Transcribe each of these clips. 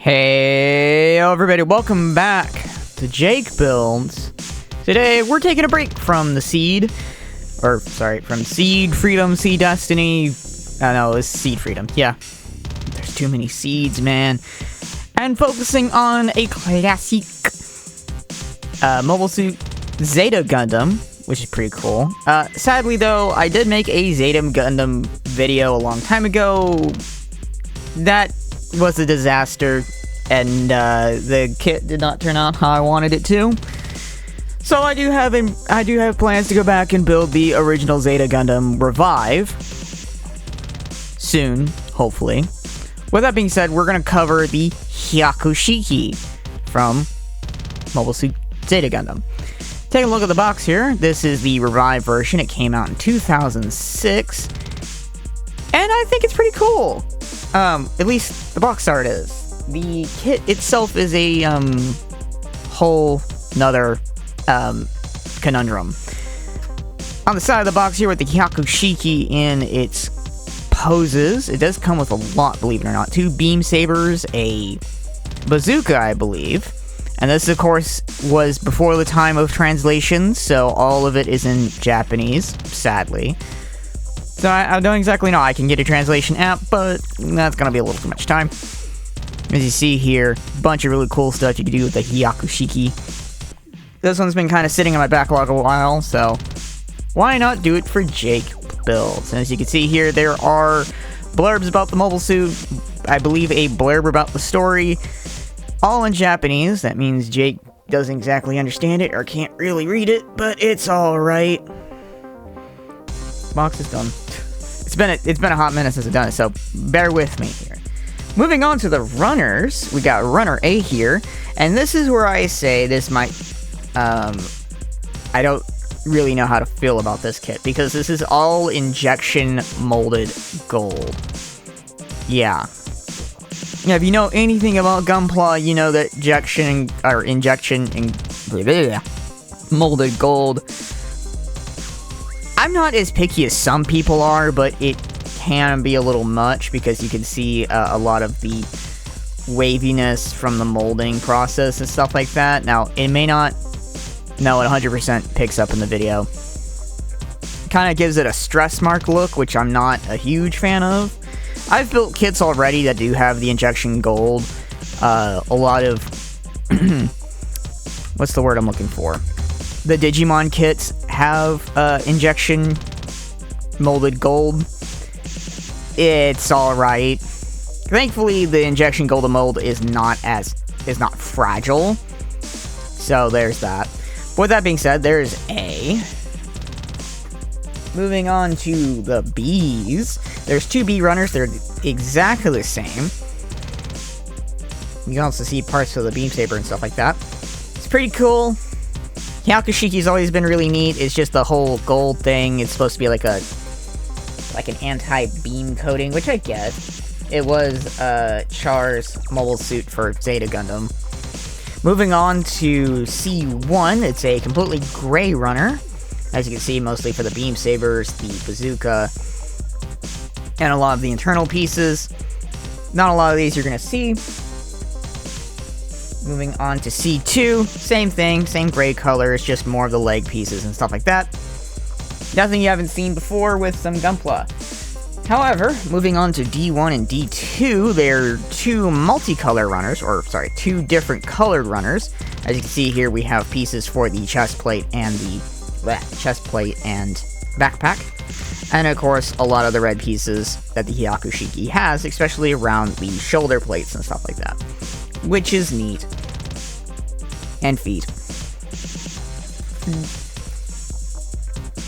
Hey everybody, welcome back to JakeBuilds. Today we're taking a break from the Seed, from Seed Freedom, Seed Destiny. No, it's Seed Freedom, yeah. There's too many seeds, man. And focusing on a classic mobile suit Zeta Gundam, which is pretty cool. Sadly though, I did make a Zeta Gundam video a long time ago. That was a disaster, and the kit did not turn out how I wanted it to. So I do have plans to go back and build the original Zeta Gundam Revive soon, hopefully. With that being said, we're gonna cover the Hyaku-Shiki from Mobile Suit Zeta Gundam. Take a look at the box here. This is the Revive version. It came out in 2006, and I think it's pretty cool. At least the box art is. The kit itself is a, whole nother, conundrum. On the side of the box here with the Hyaku-Shiki in its poses, it does come with a lot, believe it or not. 2 beam sabers, a bazooka, I believe. And this, of course, was before the time of translation, so all of it is in Japanese, sadly. So I don't exactly know. I can get a translation app, but that's gonna be a little too much time. As you see here, a bunch of really cool stuff you can do with the Hyaku-Shiki. This one's been kind of sitting on my backlog a while, so why not do it for JakeBuilds? And as you can see here, there are blurbs about the mobile suit, I believe a blurb about the story, all in Japanese. That means Jake doesn't exactly understand it or can't really read it, but it's alright. Box is done. It's been a hot minute since I've done it, so bear with me here. Moving on to the runners, we got runner A here, and this is where I say this might, I don't really know how to feel about this kit, because this is all injection molded gold. Yeah, if you know anything about Gunpla, you know that injection molded gold. I'm not as picky as some people are, but it can be a little much because you can see a lot of the waviness from the molding process and stuff like that. Now, it may not... No, it 100% picks up in the video. Kind of gives it a stress mark look, which I'm not a huge fan of. I've built kits already that do have the injection gold. A lot of... what's the word I'm looking for? The Digimon kits have injection molded gold. It's alright. Thankfully, the injection gold mold is not fragile. So there's that. With that being said, there's A. Moving on to the Bs. There's 2 B runners. They're exactly the same. You can also see parts of the beam saber and stuff like that. It's pretty cool. Hyaku-Shiki's always been really neat. It's just the whole gold thing. It's supposed to be like an anti-beam coating, which I get. It was Char's mobile suit for Zeta Gundam. Moving on to C1, it's a completely gray runner. As you can see, mostly for the beam sabers, the bazooka, and a lot of the internal pieces. Not a lot of these you're gonna see. Moving on to C2, same thing, same gray colors, just more of the leg pieces and stuff like that. Nothing you haven't seen before with some Gunpla. However, moving on to D1 and D2, they're 2 multicolor runners, two different colored runners. As you can see here, we have pieces for the chest plate and backpack. And of course, a lot of the red pieces that the Hyaku-Shiki has, especially around the shoulder plates and stuff like that. Which is neat. And feet.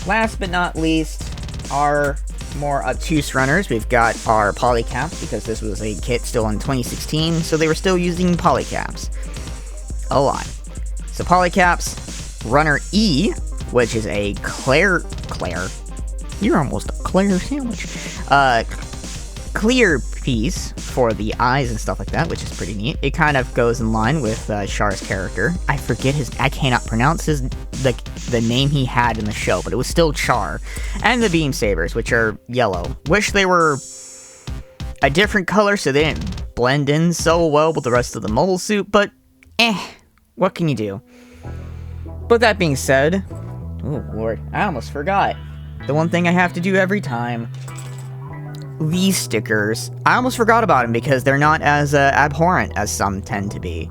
Last but not least, our more obtuse runners. We've got our polycaps, because this was a kit still in 2016, so they were still using polycaps a lot. So polycaps, runner E, which is a Claire, you're almost a Claire sandwich, clear piece for the eyes and stuff like that, which is pretty neat. It kind of goes in line with Char's character. I cannot pronounce the name he had in the show, but it was still Char. And the beam sabers, which are yellow. Wish they were a different color so they didn't blend in so well with the rest of the mobile suit, but what can you do? But that being said, oh lord, I almost forgot. The one thing I have to do every time. These stickers, I almost forgot about them because they're not as abhorrent as some tend to be.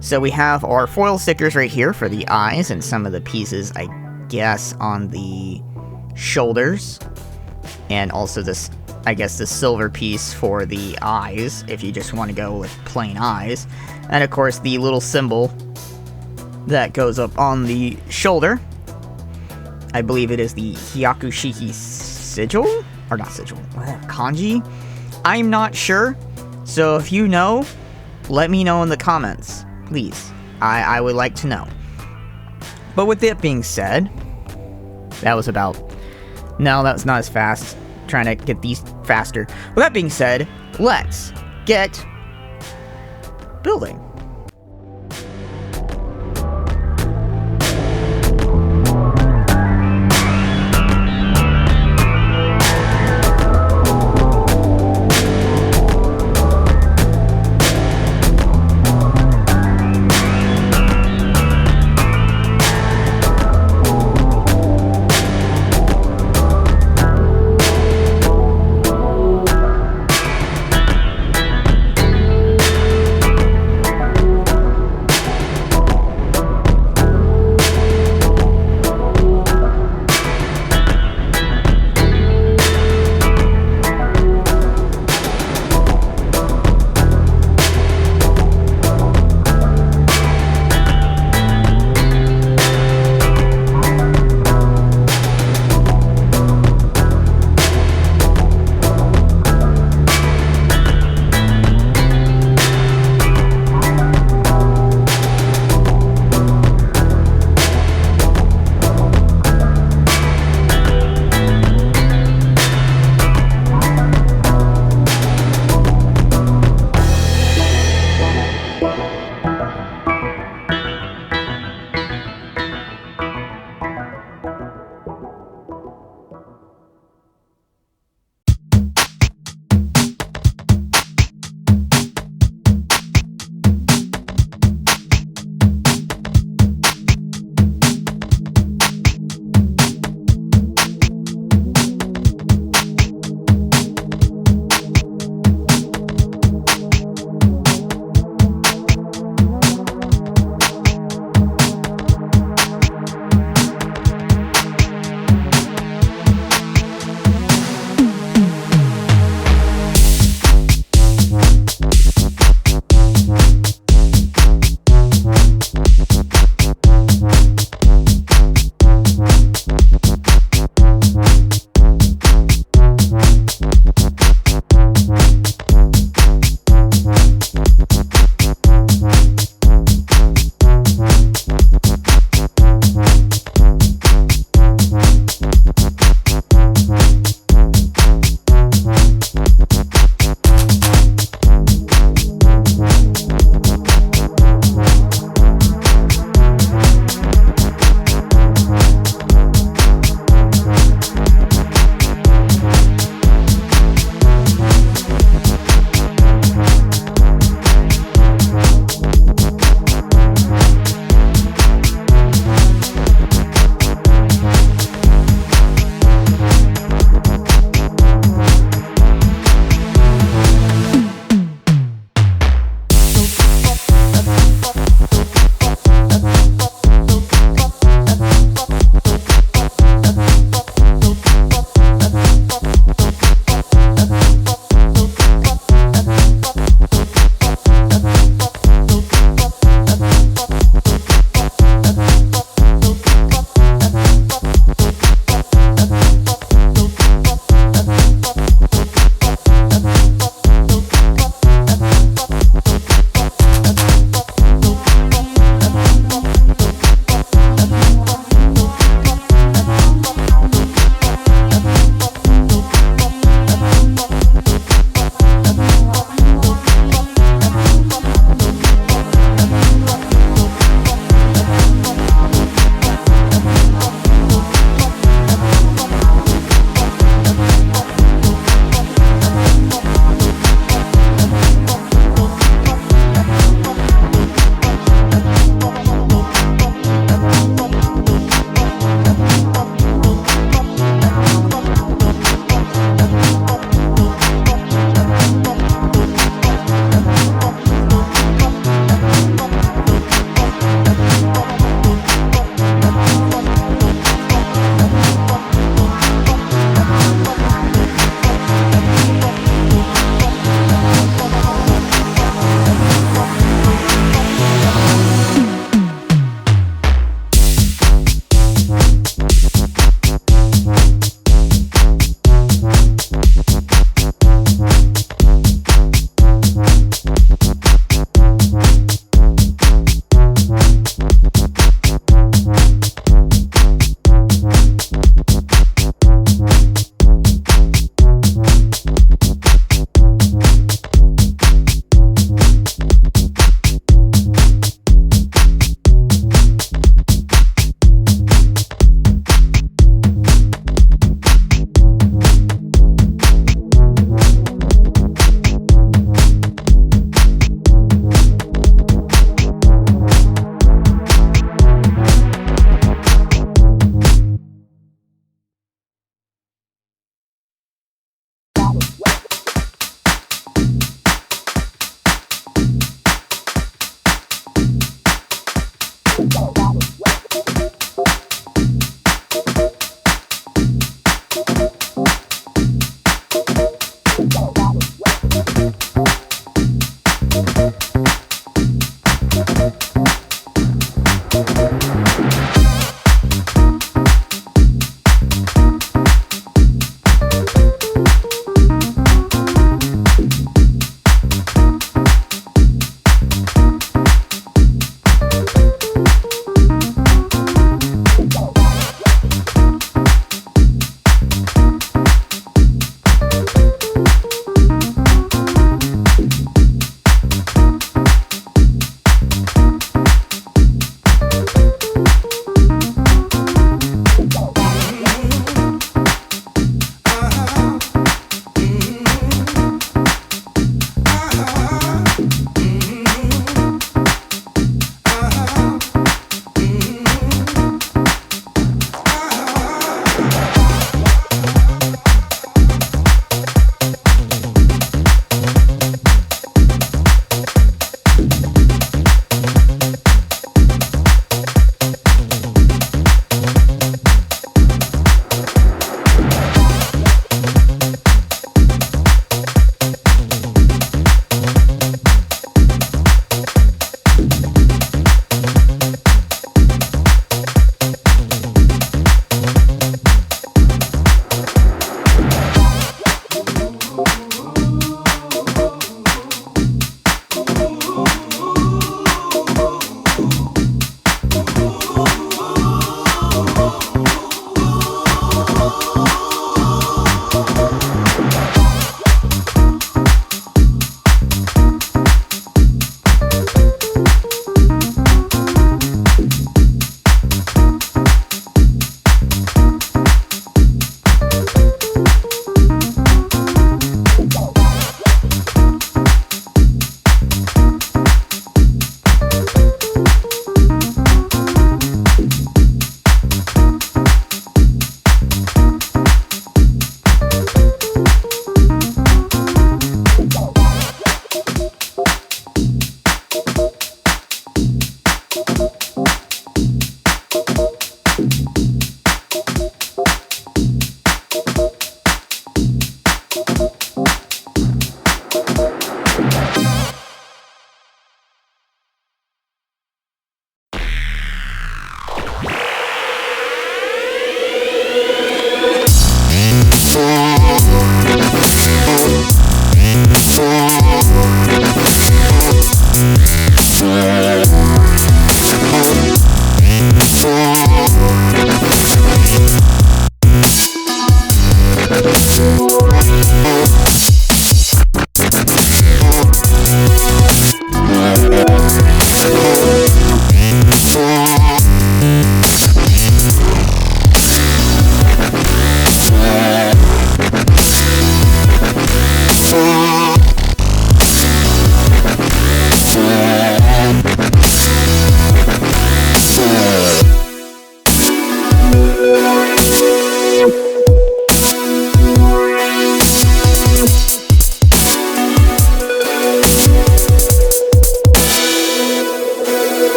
So we have our foil stickers right here for the eyes and some of the pieces, I guess, on the shoulders. And also this, I guess, the silver piece for the eyes, if you just want to go with plain eyes. And of course the little symbol that goes up on the shoulder. I believe it is the Hyaku-Shiki sigil? Or not sigil, kanji? I'm not sure, so if you know, let me know in the comments, please. I would like to know. But with that being said, that was about... No, that was not as fast. Trying to get these faster. With that being said, let's get building.